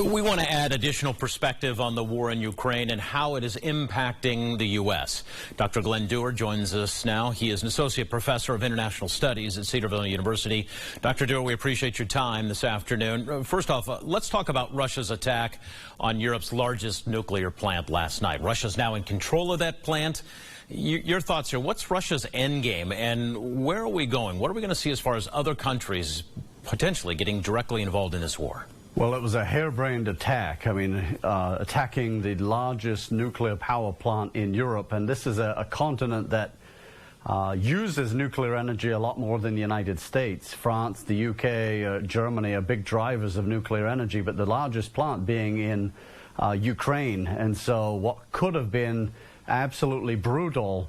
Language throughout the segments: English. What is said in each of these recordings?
We want to add additional perspective on the war in Ukraine and how it is impacting the U.S. Dr. Glen Duerr joins us now. He is an associate professor of international studies at Cedarville University. Dr. Duerr, we appreciate your time this afternoon. First off, let's talk about Russia's attack on Europe's largest nuclear plant last night. Russia's now in control of that plant. Your thoughts here. What's Russia's end game, and where are we going? What are we going to see as far as other countries potentially getting directly involved in this war? Well, it was a harebrained attack. I mean, attacking the largest nuclear power plant in Europe, and this is a continent that uses nuclear energy a lot more than the United States. France, the UK, Germany are big drivers of nuclear energy, but the largest plant being in Ukraine. And so what could have been absolutely brutal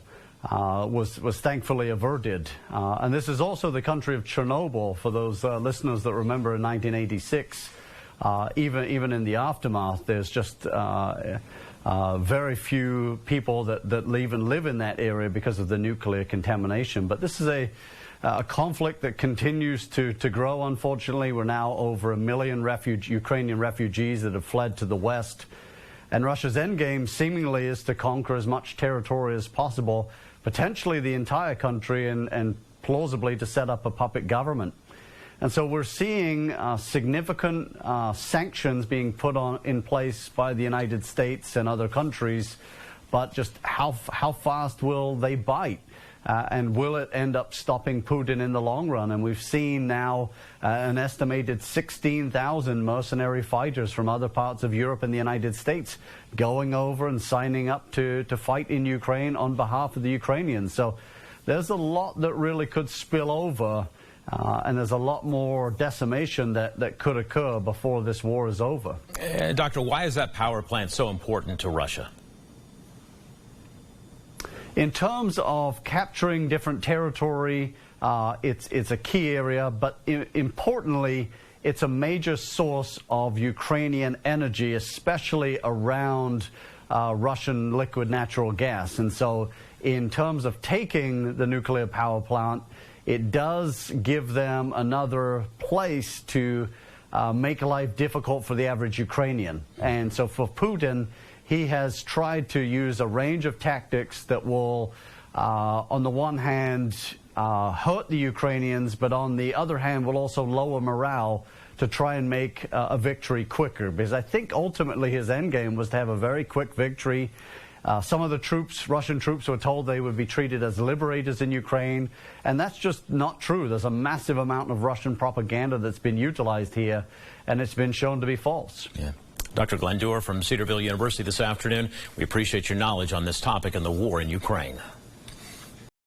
was thankfully averted. And this is also the country of Chernobyl, for those listeners that remember in 1986. Even in the aftermath, there's just very few people that even live in that area because of the nuclear contamination. But this is a conflict that continues to grow, unfortunately. We're now over 1 million Ukrainian refugees that have fled to the west. And Russia's endgame seemingly is to conquer as much territory as possible, potentially the entire country, and plausibly to set up a puppet government. And so we're seeing significant sanctions being put in place by the United States and other countries, but just how fast will they bite? And will it end up stopping Putin in the long run? And we've seen now an estimated 16,000 mercenary fighters from other parts of Europe and the United States going over and signing up to fight in Ukraine on behalf of the Ukrainians. So there's a lot that really could spill over. And there's a lot more decimation that could occur before this war is over. Doctor, why is that power plant so important to Russia? In terms of capturing different territory, it's a key area, but importantly, it's a major source of Ukrainian energy, especially around Russian liquid natural gas. And so in terms of taking the nuclear power plant, it does give them another place to make life difficult for the average Ukrainian. And so for Putin, he has tried to use a range of tactics that will, on the one hand, hurt the Ukrainians, but on the other hand will also lower morale to try and make a victory quicker. Because I think ultimately his endgame was to have a very quick victory. Some of the troops, Russian troops, were told they would be treated as liberators in Ukraine, and that's just not true. There's a massive amount of Russian propaganda that's been utilized here, and it's been shown to be false. Yeah. Dr. Glen Duerr from Cedarville University this afternoon. We appreciate your knowledge on this topic and the war in Ukraine.